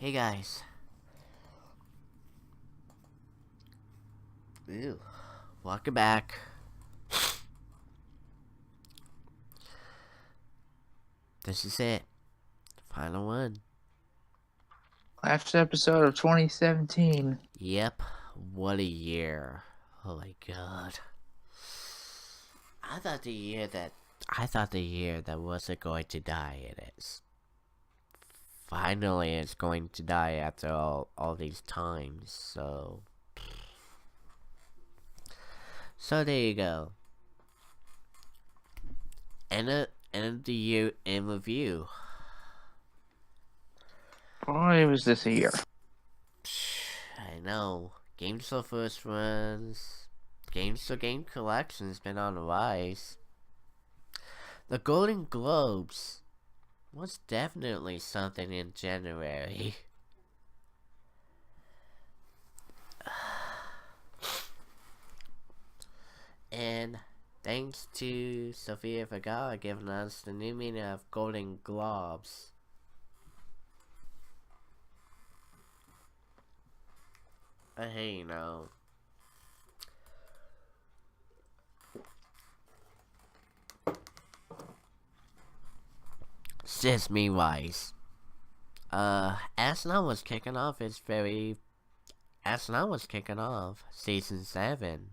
Hey guys. Ew. Welcome back. This is it. Final one. Last episode of 2017. Yep. What a year. Oh my god. I thought the year that wasn't going to die, it is. Finally it's going to die after all these times, so there you go. End of the year in review. Boy, was this a year. I know. Games for first runs. Games for game collection's been on the rise. The Golden Globes was definitely something in January. And thanks to Sofia Vergara giving us the new meaning of Golden Globes. Hey, you know. Sesame wise. SNR was kicking off SNR was kicking off season 7.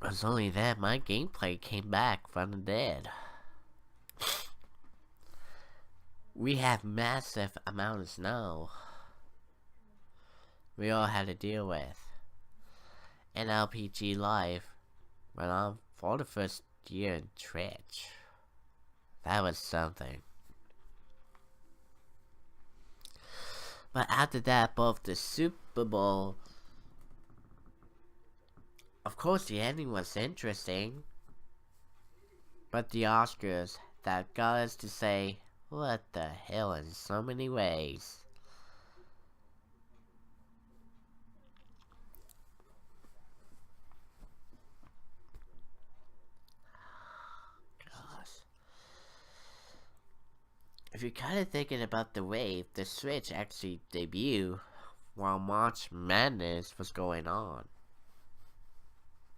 It was only that my gameplay came back from the dead. We have massive amounts of snow we all had to deal with. And LPG Live went on for the first year in Twitch. That was something. But after that, both the Super Bowl, of course the ending was interesting, but the Oscars, that got us to say, what the hell in so many ways. Gosh. If you're kind of thinking about the way the Switch actually debuted while March Madness was going on.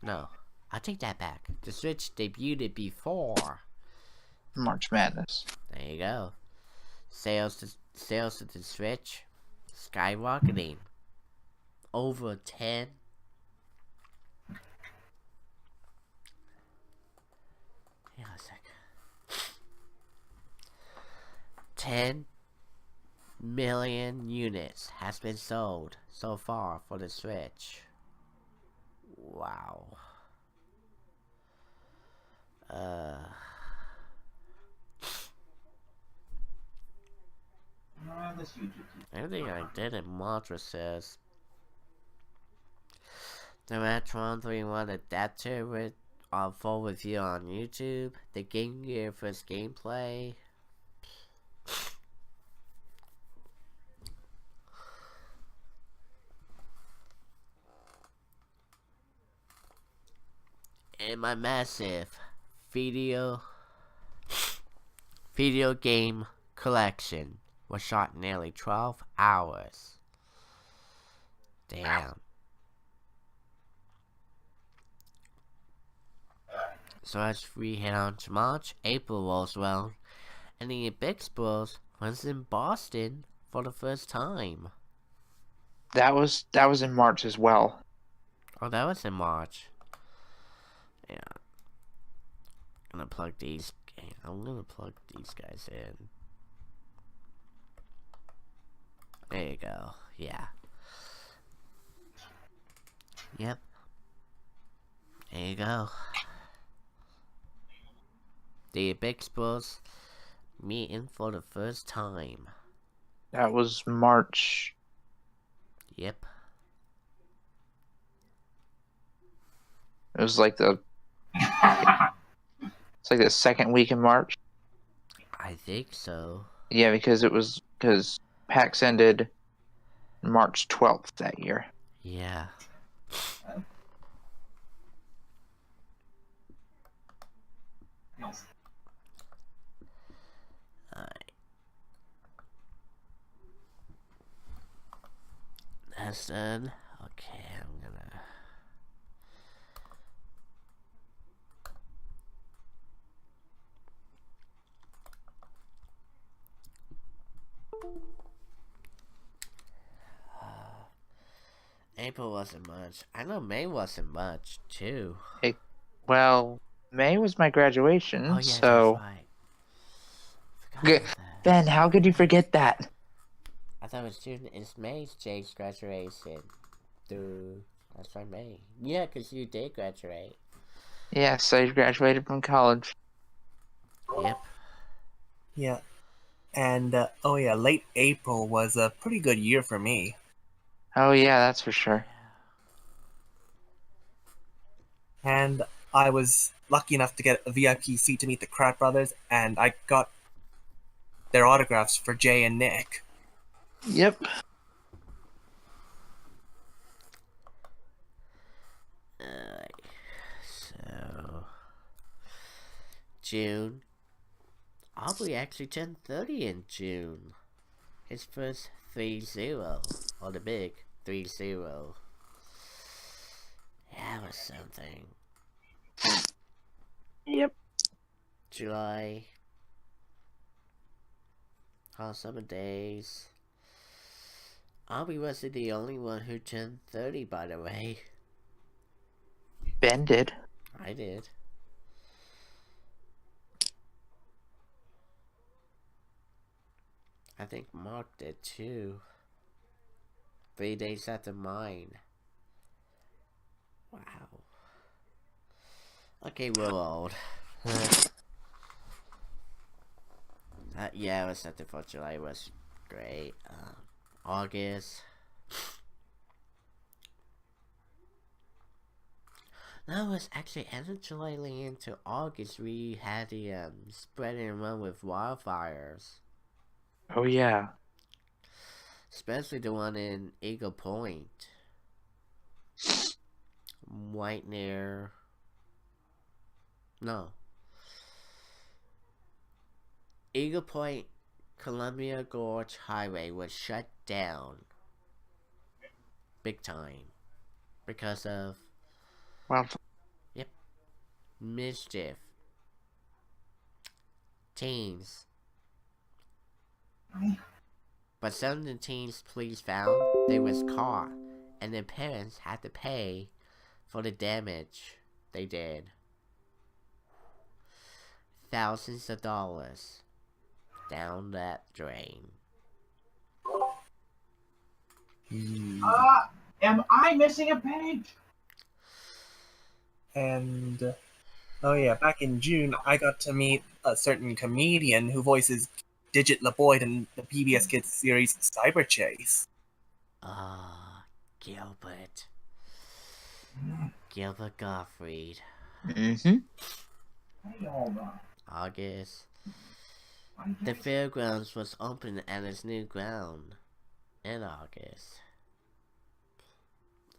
No, I take that back. The Switch debuted before March Madness. There you go. Sales of the Switch skyrocketing. Over 10. Hang on a sec. 10 million units has been sold so far for the Switch. Wow. Everything I did in Mantra says the Retron 3-1 adapter with full review on YouTube. The Game Gear first gameplay. And my massive video game collection was shot in nearly 12 hours. Damn. So as we head on to March, April rolls around, and the Big Bros was in Boston for the first time. That was in March as well. Oh, that was in March. Yeah. I'm gonna plug these guys in. There you go. Yeah. Yep. There you go. The Big Bros meeting for the first time. That was March. Yep. It was like the second week in March. I think so. Yeah, because PAX ended March 12th that year. Yeah. guess then. Okay, I'm gonna. April wasn't much. I know May wasn't much too. Well, May was my graduation, Oh yeah, that's so. right. Forgot about that. Ben, how could you forget that? I thought it was June. It's May's Jake's graduation. Dude, that's right, May. Yeah, because you did graduate. Yes, I graduated from college. Yep. Yeah. And, oh yeah, late April was a pretty good year for me. Oh yeah, that's for sure. And I was lucky enough to get a VIP seat to meet the Krat brothers, and I got their autographs for Jay and Nick. Yep. So June. Aubrey actually turned 30 in June. His first 3-0. Or the big 3-0. Yeah, that was something. Yep. July. Hot summer days. Aubrey wasn't the only one who turned 30, by the way. Ben did. I did. I think Mark did too. 3 days after mine. Wow. Okay, we're old. Yeah, it was something for July. It was great. August. No, it was actually end of July leading into August. We had the spread and run with wildfires. Oh yeah. Especially the one in Eagle Point. Right near. No. Eagle Point Columbia Gorge Highway was shut down. Big time. Because of. Well. Yep. Mischief. Teens. But some of the teens police found they was caught, and their parents had to pay for the damage they did. Thousands of dollars down that drain. Am I missing a page? And, oh yeah, back in June, I got to meet a certain comedian who voices Digit LeBoyd in the PBS Kids series Cyber Chase. Gilbert. Gilbert Gottfried. Mm-hmm. Hold on. August. The fairgrounds was open at its new ground in August.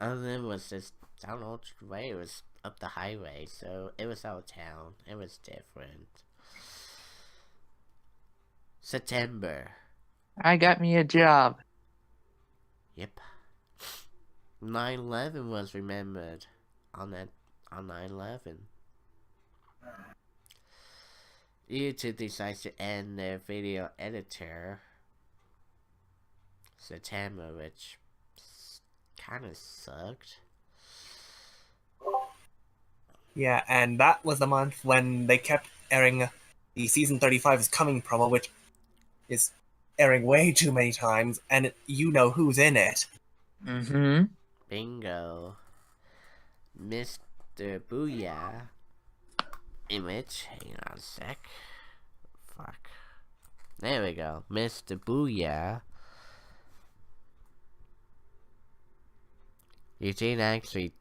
Other than it was just, I don't know which way, it was up the highway, so it was out of town. It was different. September. I got me a job. Yep. 9/11 was remembered on 9/11. YouTube decides to end their video editor September, which kind of sucked. Yeah, and that was the month when they kept airing the Season 35 is Coming promo, which is airing way too many times, and you know who's in it. Mm-hmm. Bingo. Mr. Booyah. Image. Hang on a sec. Fuck. There we go. Mr. Booyah. Eugene actually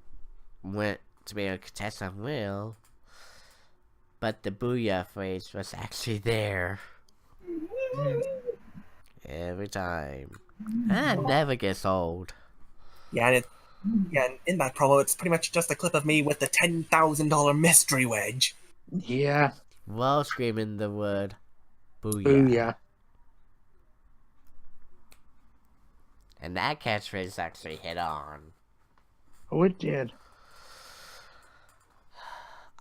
went to be a contestant on Will, but the Booyah phrase was actually there. Every time. That never gets old. Yeah, and in that promo, it's pretty much just a clip of me with the $10,000 mystery wedge. Yeah. While screaming the word Booyah. Booyah. And that catchphrase actually hit on. Oh, it did.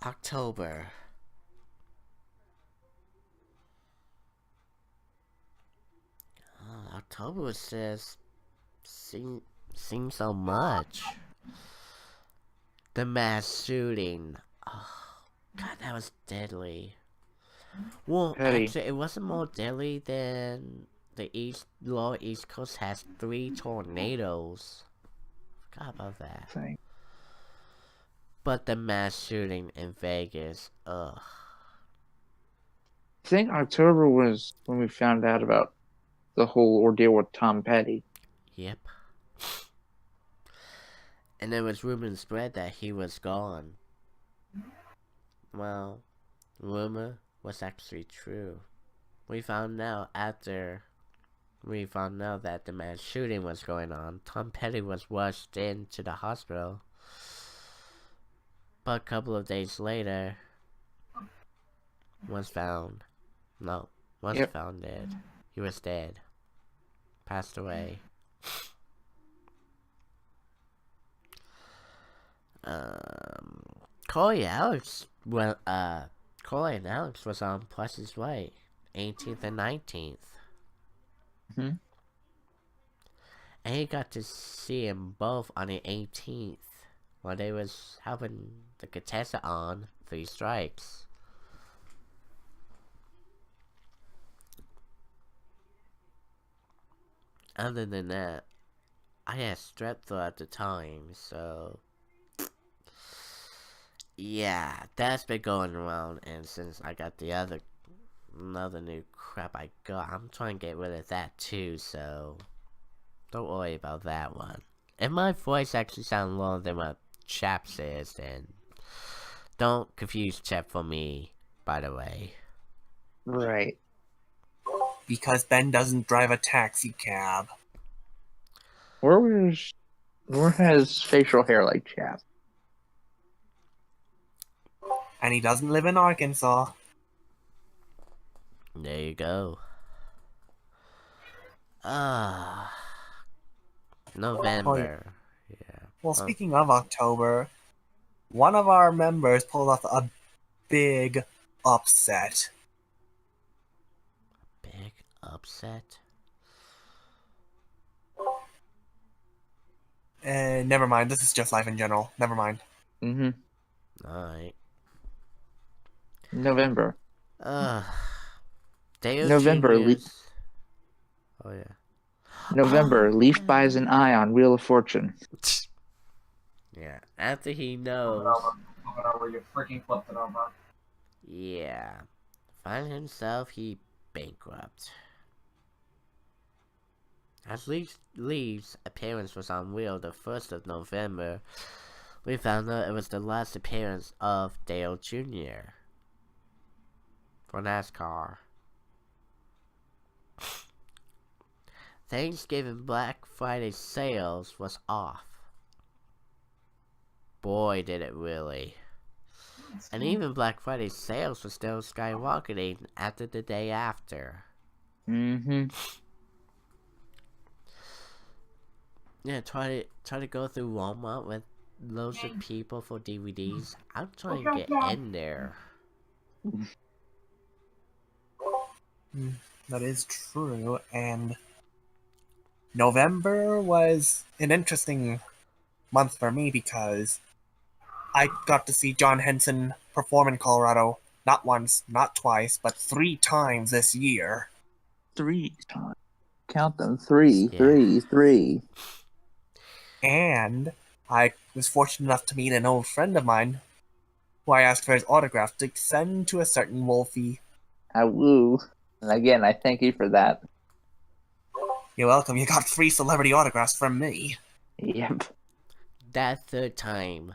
October. October was just seeing so much. The mass shooting. Oh, God, that was deadly. Well, Petty. actually, it wasn't more deadly than the lower East Coast has 3 tornadoes. Forgot about that. Thing. But the mass shooting in Vegas, ugh. I think October was when we found out about the whole ordeal with Tom Petty. Yep. And there was rumor and spread that he was gone. Well, rumor was actually true. We found out after we found out that the mass shooting was going on. Tom Petty was rushed into the hospital. But a couple of days later, was found. No, wasn't found dead. He was dead. Passed away. Corey and Alex was on Price's Right, 18th and 19th. Mm-hmm. And he got to see him both on the 18th while they was helping the contestant on 3 strikes. Other than that, I had strep throat at the time, so yeah, that's been going around, and since I got another new crap I got, I'm trying to get rid of that too, so don't worry about that one. If my voice actually sounds lower than what Chap says, then don't confuse Chap for me, by the way. Right. Because Ben doesn't drive a taxi cab. Where has facial hair like Chap? And he doesn't live in Arkansas. There you go. November. Yeah. Well, speaking of October, one of our members pulled off a big upset. Big upset? Never mind, this is just life in general. Never mind. Mm-hmm. Alright. November. Dale November. Jr.'s... Oh, yeah. November. Leaf buys an eye on Wheel of Fortune. Yeah, after he Flip knows... it over, you freaking flipped it over. Yeah. Find himself, he bankrupt. As Leaf's appearance was on Wheel the 1st of November, we found out it was the last appearance of Dale Jr. for NASCAR. Thanksgiving Black Friday sales was off. Boy, did it really. And even Black Friday sales were still skyrocketing after the day after. Mm-hmm. Yeah, try to go through Walmart with loads of people for DVDs. I'm trying to get in there. That is true, and November was an interesting month for me because I got to see John Henson perform in Colorado not once, not twice, but 3 times this year. 3 times. Count them. 3, Yeah. 3, 3. And I was fortunate enough to meet an old friend of mine who I asked for his autograph to send to a certain Wolfie. I woo. And again, I thank you for that. You're welcome, you got 3 celebrity autographs from me. Yep. That third time,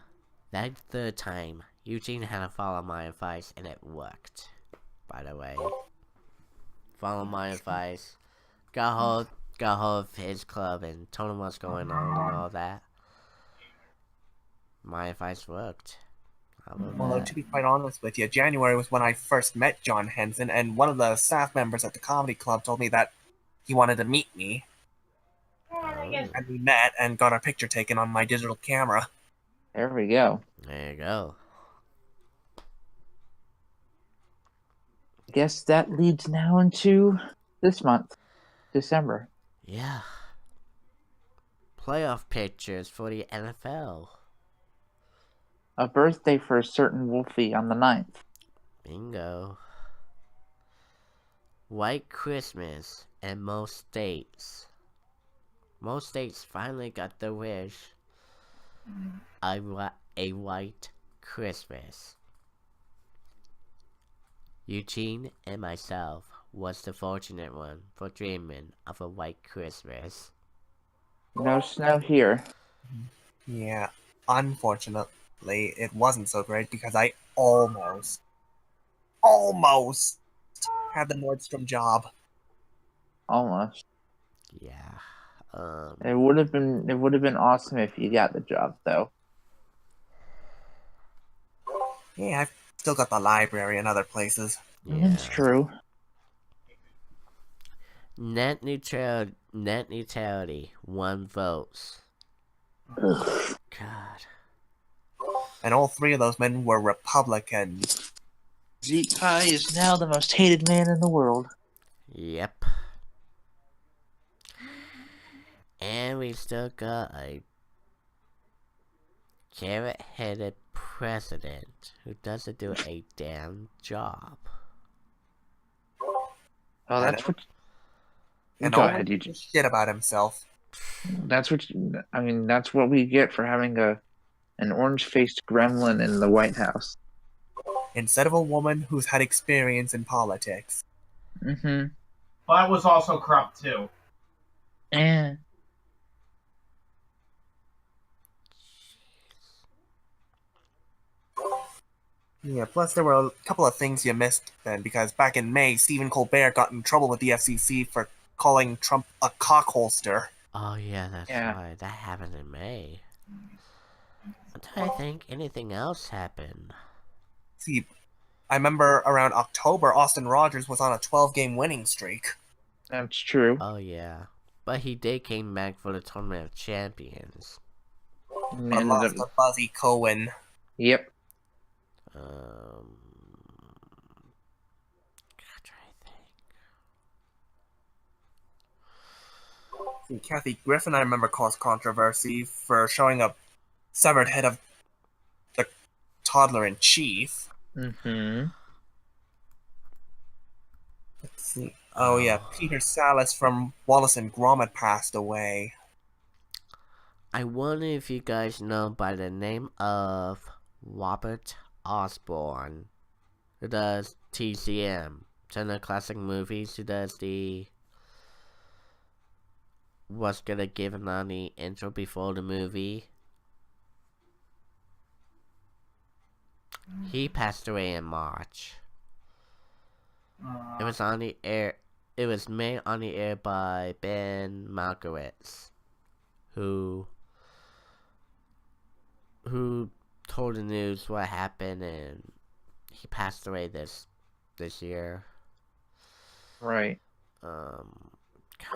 Eugene had to follow my advice, and it worked. By the way, follow my advice. Got hold of his club and told him what's going on and all that. My advice worked. Well, to be quite honest with you, January was when I first met John Henson, and one of the staff members at the comedy club told me that he wanted to meet me. And we met and got our picture taken on my digital camera. There we go. There you go. Guess that leads now into this month, December. Yeah. Playoff pictures for the NFL. A birthday for a certain Wolfie on the 9th. Bingo. White Christmas in most states. Most states finally got their wish. A white Christmas. Eugene and myself was the fortunate one for dreaming of a white Christmas. No snow here. Yeah, unfortunately, it wasn't so great because I almost had the Nordstrom job. Almost. Yeah. It would have been awesome if you got the job though. Yeah, I've still got the library and other places. Yeah. It's true. Net neutrality, 1 vote. Ugh. God. And all 3 of those men were Republicans. Zeke Pie is now the most hated man in the world. Yep. And we still got a carrot-headed president who doesn't do a damn job. Oh, that's what. And Go all ahead, you. shit about himself. That's what. I mean, that's what we get for having an orange-faced gremlin in the White House. Instead of a woman who's had experience in politics. Mm-hmm. But was also corrupt too. And Yeah, plus there were a couple of things you missed then, because back in May, Stephen Colbert got in trouble with the FCC for calling Trump a cockholster. Oh yeah, that's right. That happened in May. I'm trying to think anything else happened. See, I remember around October, Austin Rogers was on a 12-game winning streak. that's true. Oh yeah. But he did came back for the Tournament of Champions. But lost to Buzzy Cohen. Yep. I'm trying to think. See, Kathy Griffin, I remember, caused controversy for showing a severed head of the toddler in chief. Mm-hmm. Let's see. Oh yeah, Peter Salas from Wallace and Gromit passed away. I wonder if you guys know by the name of Robert Osborne, who does TCM, Turner Classic Movies, who does the was gonna give on the intro before the movie. He passed away in March. It was on the air. It was made on the air by Ben Malkowitz, who told the news what happened, and he passed away this year. Right. God,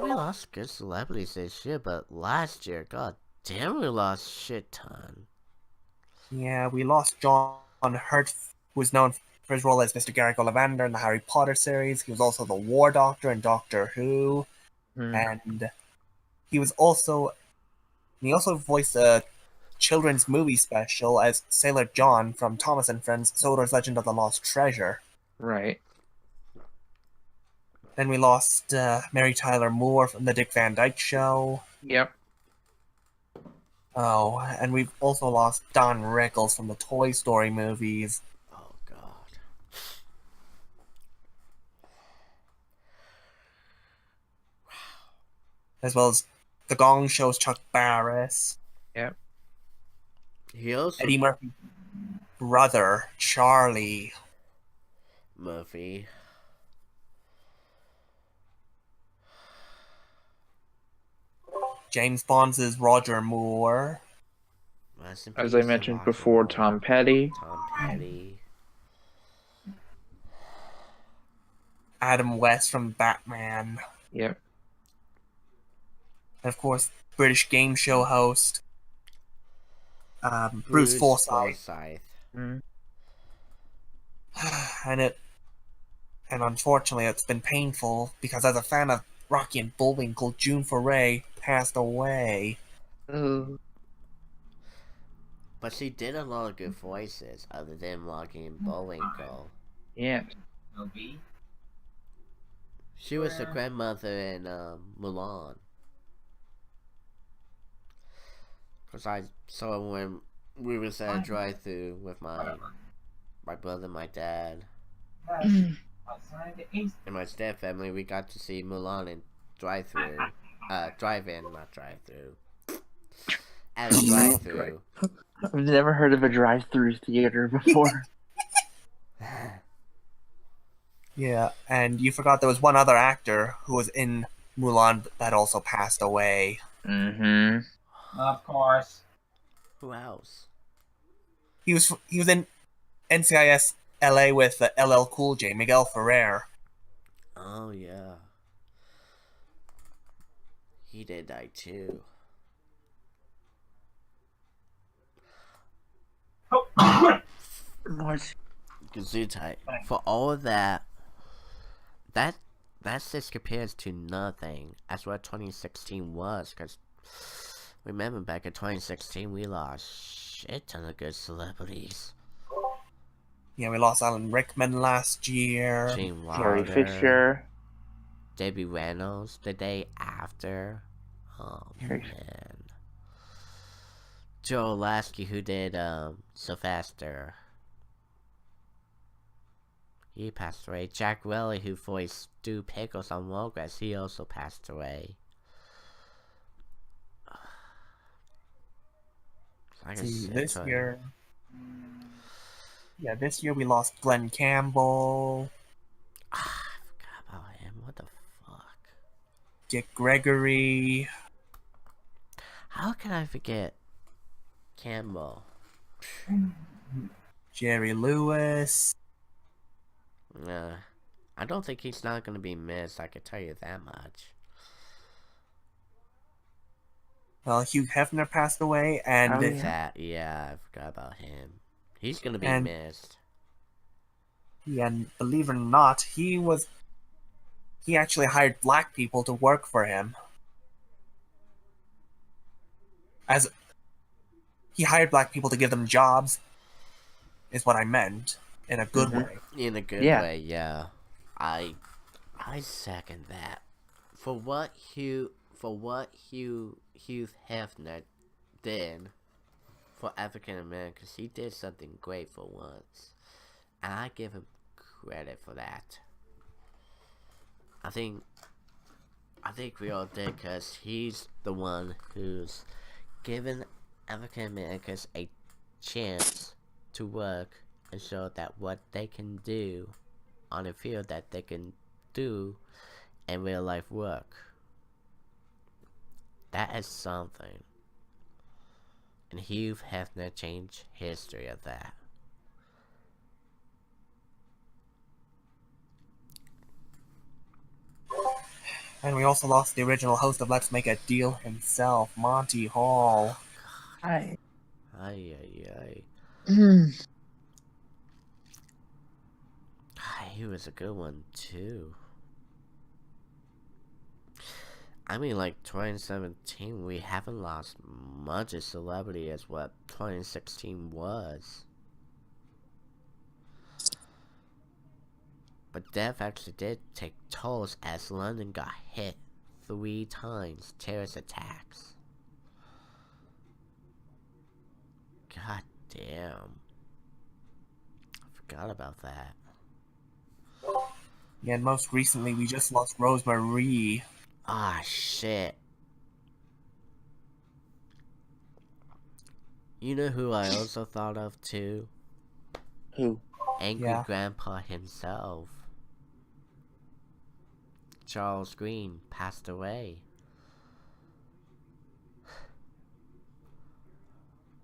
we lost good celebrities this year, but last year, god damn, we lost shit ton. Yeah, we lost John Hurt, who was known for his role as Mr. Garrick Ollivander in the Harry Potter series. He was also the War Doctor in Doctor Who, and he also voiced a children's movie special as Sailor John from Thomas and Friends: Sodor's Legend of the Lost Treasure. Right. Then we lost Mary Tyler Moore from The Dick Van Dyke Show. Yep. Oh, and we've also lost Don Rickles from the Toy Story movies. Oh god. As well as The Gong Show's Chuck Barris. Yep. He also Eddie Murphy's brother, Charlie Murphy. James Bond's Roger Moore. As I mentioned before, Tom Petty. Adam West from Batman. Yep. And of course, British game show host, Bruce Forsyth. Forsyth. Mm. And unfortunately it's been painful because as a fan of Rocky and Bullwinkle, June Foray passed away. Oh. But she did a lot of good voices other than Rocky and Bullwinkle. Yeah. No B. She was the grandmother in Mulan. Because I saw when we was at a drive-thru with my brother, my dad, Outside the east. and my step family, we got to see Mulan in drive-thru. Drive-in, not drive-thru. At a drive-thru. I've never heard of a drive-through theater before. Yeah, and you forgot there was one other actor who was in Mulan that also passed away. Mm-hmm. Of course. Who else? He was in NCIS LA with LL Cool J, Miguel Ferrer. Oh, yeah. He did die too. What? Gesundheit. For all of that just compares to nothing as what 2016 was, because remember back in 2016 we lost shit ton of good celebrities. Yeah, we lost Alan Rickman last year. Gene Carrie Wilder, Fisher. Debbie Reynolds the day after. Oh Carrie- man. Joe Lasky, who did Sylvester, he passed away. Jack Welly, who voiced Stu Pickles on Rugrats, he also passed away. Like See, said, this year... Yeah, this year we lost Glenn Campbell, I forgot about him. What the fuck? Dick Gregory. How can I forget Campbell? Jerry Lewis. I don't think he's not gonna be missed, I can tell you that much. Well, Hugh Hefner passed away, and Oh, yeah. Yeah, I forgot about him. He's gonna be And- missed. and believe it or not, he actually hired black people to work for him. He hired black people to give them jobs, is what I meant, in a good way. In a good Yeah. way, yeah. I second that. For what Hugh Hefner did for African Americans, he did something great for once. And I give him credit for that. I think we all did, because he's the one who's given African Americans a chance to work and show that what they can do on a field that they can do in real life work. That is something. And Hugh Hefner changed history of that. And we also lost the original host of Let's Make a Deal himself, Monty Hall. Hi. Ay. He was a good one too. I mean, like 2017, we haven't lost much of celebrity as what 2016 was. But death actually did take tolls as London got hit 3 times, terrorist attacks. God damn. I forgot about that. Yeah, and most recently we just lost Rosemarie. Ah, shit. You know who I also thought of too? Who? Angry Yeah. Grandpa himself. Charles Green passed away.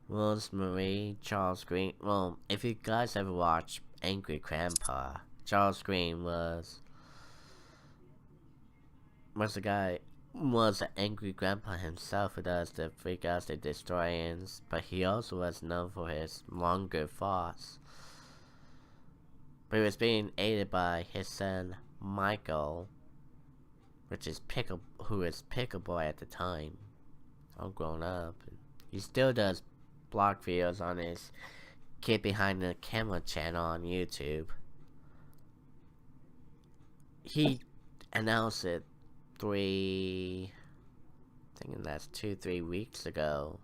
Rosemary, Charles Green. Well, if you guys ever watched Angry Grandpa, Charles Green was the guy. was an angry grandpa himself who does the freak outs the destroyings, but he also was known for his longer thoughts. But he was being aided by his son Michael, who is Pickle Boy at the time, all grown up. He still does blog videos on his Kid Behind the Camera channel on YouTube. He announced it 3 weeks ago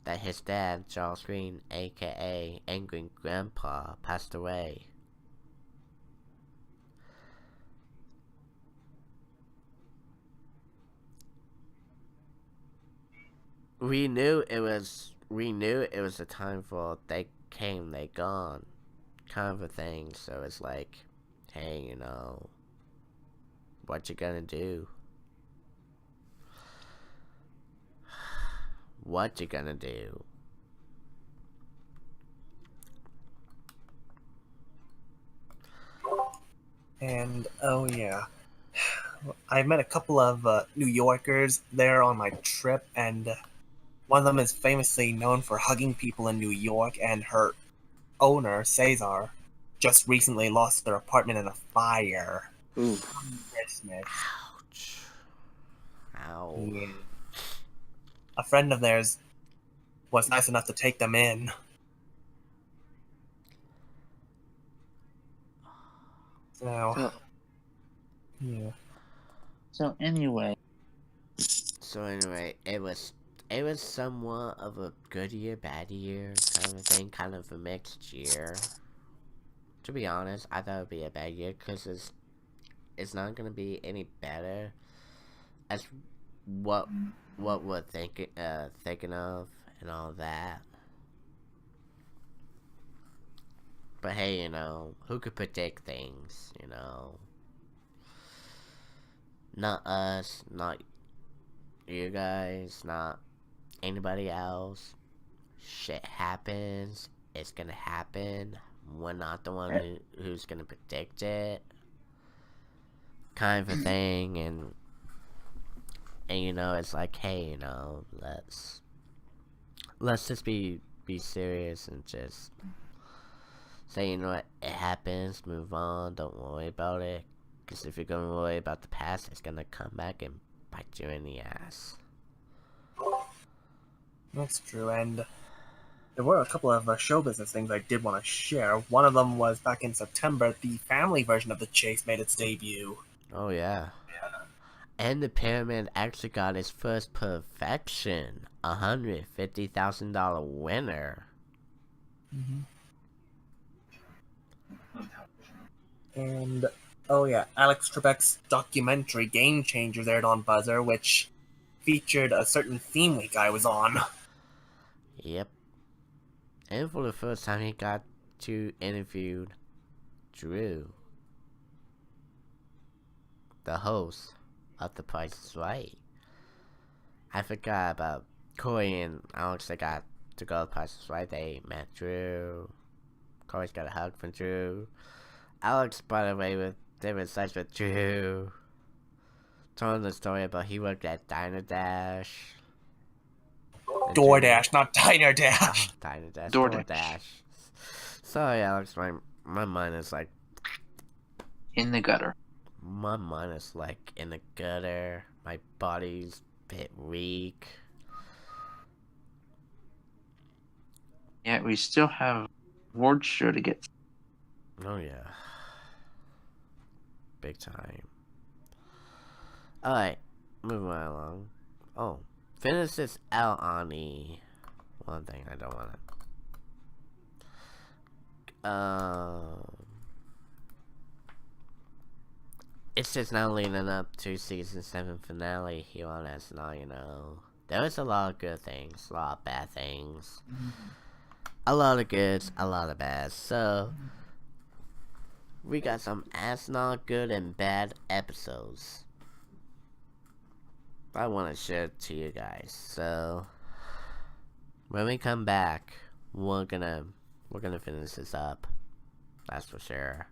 that his dad, Charles Green, aka Angry Grandpa, passed away. We knew it was a time for they came, they gone kind of a thing, so it's like, hey, you know, what you gonna do? What you gonna do? And oh yeah, I met a couple of New Yorkers there on my trip, and one of them is famously known for hugging people in New York, and her owner, Cesar, just recently lost their apartment in a fire. Ooh. Christmas. Ouch. Ow. Yeah. A friend of theirs was nice enough to take them in. So, So, yeah. so anyway, it was somewhat of a good year, bad year kind of thing, kind of a mixed year. To be honest, I thought it would be a bad year because it's not gonna be any better as what we're thinking of and all that. But hey, you know, who could predict things, you know? Not us, not you guys, not anybody else. Shit happens. It's gonna happen. We're not the one who's gonna predict it. Kind of a thing, and you know, it's like, hey, you know, let's just be serious and just say, you know what, it happens, move on, don't worry about it. Because if you're gonna worry about the past, it's gonna come back and bite you in the ass. That's true, and there were a couple of show business things I did want to share. One of them was back in September, the family version of The Chase made its debut. Oh, yeah. And the Pyramid actually got its first perfection, $150,000 winner. Mm-hmm. And, oh yeah, Alex Trebek's documentary Game Changers aired on Buzzer, which featured a certain theme week I was on. Yep. And for the first time, he got to interview Drew, the host of The Price is Right. I forgot about Corey and Alex that got to go to The Price is Right. They met Drew. Corey's got a hug from Drew. Alex, by the way, they were such with Drew. Told the story about he worked at Diner Dash. DoorDash, not Diner Dash. Oh, Diner Dash. DoorDash. DoorDash. Sorry, Alex. My mind is like in the gutter. My mind is like in the gutter. My body's a bit weak. Yeah, we still have award show to get. Oh yeah. Big time. Alright, moving right along. Oh, finish this out on the one thing I don't want to. It's just now leading up to season 7 finale here on SNR, you know. There was a lot of good things, a lot of bad things. A lot of goods, a lot of bads. So, we got some SNR good and bad episodes I want to share to you guys. So, when we come back, we're gonna finish this up. That's for sure.